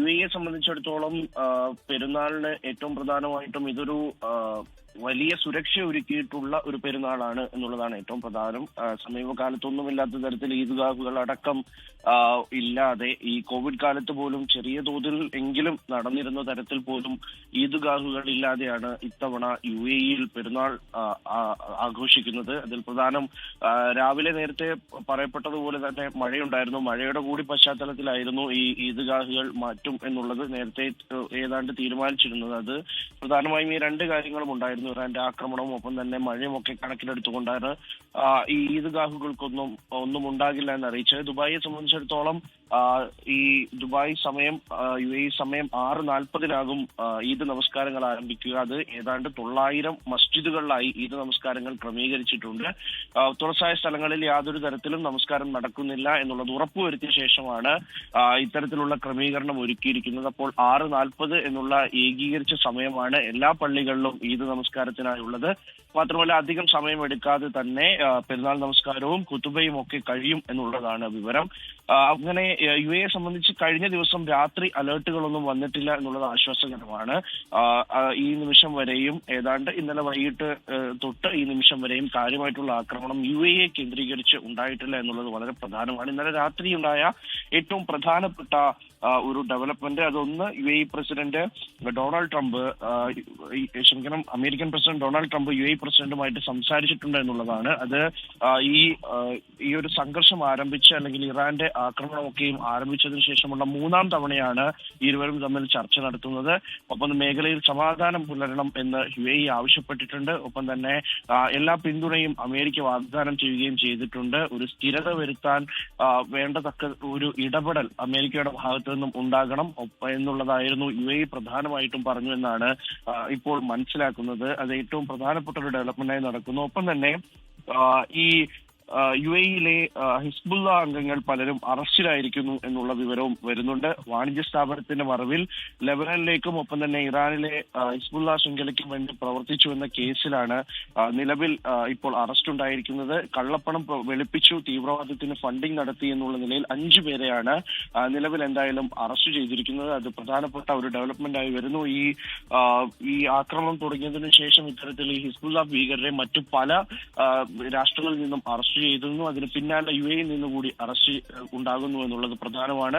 UAE സംബന്ധിച്ചിടത്തോളം പെരുന്നാളിന് ഏറ്റവും പ്രധാനമായിട്ടും ഇതൊരു വലിയ സുരക്ഷ ഒരുക്കിയിട്ടുള്ള ഒരു പെരുന്നാളാണ് എന്നുള്ളതാണ് ഏറ്റവും പ്രധാനം. സമീപകാലത്തൊന്നുമില്ലാത്ത തരത്തിൽ ഈദ്ഗാഹുകൾ അടക്കം ഇല്ലാതെ ഈ കോവിഡ് കാലത്ത് പോലും ചെറിയ തോതിൽ എങ്കിലും നടന്നിരുന്ന തരത്തിൽ പോലും ഈദ്ഗാഹുകൾ ഇല്ലാതെയാണ് ഇത്തവണ UAE-യിൽ പെരുന്നാൾ ആഘോഷിക്കുന്നത്. അതിൽ പ്രധാനം രാവിലെ നേരത്തെ പറയപ്പെട്ടതുപോലെ തന്നെ മഴയുണ്ടായിരുന്നു. മഴയുടെ കൂടി പശ്ചാത്തലത്തിലായിരുന്നു ഈ ഈദ്ഗാഹുകൾ മാറ്റും എന്നുള്ളത് നേരത്തെ ഏതാണ്ട് തീരുമാനിച്ചിരുന്നത്. അത് പ്രധാനമായും ഈ രണ്ട് കാര്യങ്ങളും ഉണ്ടായിരുന്നു. ഇറാന്റെ ആക്രമണവും ഒപ്പം തന്നെ മഴയും ഒക്കെ കണക്കിലെടുത്തുകൊണ്ടാണ് ഈ ഒന്നും ഉണ്ടാകില്ല എന്ന് അറിയിച്ചത്. ദുബായിയെ സംബന്ധിച്ചിടത്തോളം ഈ ദുബായ് സമയം UAE സമയം 6:40 ഈദ് നമസ്കാരങ്ങൾ ആരംഭിക്കുക. അത് ഏതാണ്ട് 900 മസ്ജിദുകളിലായി ഈദ് നമസ്കാരങ്ങൾ ക്രമീകരിച്ചിട്ടുണ്ട്. തുറസായ സ്ഥലങ്ങളിൽ യാതൊരു തരത്തിലും നമസ്കാരം നടക്കുന്നില്ല എന്നുള്ളത് ഉറപ്പുവരുത്തിയ ശേഷമാണ് ഇത്തരത്തിലുള്ള ക്രമീകരണം ഒരുക്കിയിരിക്കുന്നത്. അപ്പോൾ 6:40 എന്നുള്ള ഏകീകരിച്ച സമയമാണ് എല്ലാ പള്ളികളിലും ഈദ് നമസ്കാരത്തിനായുള്ളത്. മാത്രമല്ല അധികം സമയം എടുക്കാതെ തന്നെ പെരുന്നാൾ നമസ്കാരവും കുത്തുബയും ഒക്കെ കഴിയും എന്നുള്ളതാണ് വിവരം. അങ്ങനെ UAE സംബന്ധിച്ച് കഴിഞ്ഞ ദിവസം രാത്രി അലേർട്ടുകളൊന്നും വന്നിട്ടില്ല എന്നുള്ളത് ആശ്വാസകരമാണ്. ഈ നിമിഷം വരെയും ഏതാണ്ട് ഇന്നലെ വൈകിട്ട് തൊട്ട് ഈ നിമിഷം വരെയും കാര്യമായിട്ടുള്ള ആക്രമണം UAE കേന്ദ്രീകരിച്ച് ഉണ്ടായിട്ടില്ല എന്നുള്ളത് വളരെ പ്രധാനമാണ്. ഇന്നലെ രാത്രി ഉണ്ടായ ഏറ്റവും പ്രധാനപ്പെട്ട ഒരു ഡെവലപ്മെന്റ് അതൊന്ന് UAE president Donald Trump American president Donald Trump UAE പ്രസിഡന്റുമായിട്ട് സംസാരിച്ചിട്ടുണ്ട് എന്നുള്ളതാണ്. അത് ഈ ഒരു സംഘർഷം ആരംഭിച്ച് അല്ലെങ്കിൽ ഇറാന്റെ ആക്രമണമൊക്കെയും ആരംഭിച്ചതിന് ശേഷമുള്ള 3-ാം തവണയാണ് ഇരുവരും തമ്മിൽ ചർച്ച നടത്തുന്നത്. ഒപ്പം മേഖലയിൽ സമാധാനം പുലരണം എന്ന് UAE ആവശ്യപ്പെട്ടിട്ടുണ്ട്. ഒപ്പം തന്നെ എല്ലാ പിന്തുണയും അമേരിക്ക വാഗ്ദാനം ചെയ്യുകയും ചെയ്തിട്ടുണ്ട്. ഒരു സ്ഥിരത വരുത്താൻ വേണ്ടതക്ക ഒരു ഇടപെടൽ അമേരിക്കയുടെ ഭാഗത്തു നിന്നും ഉണ്ടാകണം എന്നുള്ളതായിരുന്നു UAE പ്രധാനമായിട്ടും പറഞ്ഞു എന്നാണ് ഇപ്പോൾ മനസ്സിലാക്കുന്നത്. അത് ഏറ്റവും പ്രധാനപ്പെട്ട ഒരു ഡെവലപ്മെന്റായി നടക്കുന്നു. ഒപ്പം തന്നെ ഈ UAE-യിലെ ഹിസ്ബുള്ള അംഗങ്ങൾ പലരും അറസ്റ്റിലായിരിക്കുന്നു എന്നുള്ള വിവരവും വരുന്നുണ്ട്. വാണിജ്യ സ്ഥാപനത്തിന്റെ മറവിൽ ലെബനനിലേക്കും ഒപ്പം തന്നെ ഇറാനിലെ ഹിസ്ബുള്ള ശൃംഖലയ്ക്കും വേണ്ടി പ്രവർത്തിച്ചു എന്ന കേസിലാണ് നിലവിൽ ഇപ്പോൾ അറസ്റ്റ് ഉണ്ടായിരിക്കുന്നത്. കള്ളപ്പണം വെളുപ്പിച്ചു, തീവ്രവാദത്തിന് ഫണ്ടിംഗ് നടത്തി എന്നുള്ള നിലയിൽ 5 പേരെയാണ് നിലവിൽ എന്തായാലും അറസ്റ്റ് ചെയ്തിരിക്കുന്നത്. അത് പ്രധാനപ്പെട്ട ഒരു ഡെവലപ്മെന്റ് ആയി വരുന്നു. ഈ ആക്രമണം തുടങ്ങിയതിനു ശേഷം ഇത്തരത്തിൽ ഈ ഹിസ്ബുള്ള ഭീകരരെ മറ്റു പല രാഷ്ട്രങ്ങളിൽ നിന്നും അറസ്റ്റ് ചെയ്തിരുന്നു. അതിന് പിന്നാലെ UAE-യിൽ നിന്നുകൂടി അറസ്റ്റ് ഉണ്ടാകുന്നു എന്നുള്ളത് പ്രധാനമാണ്.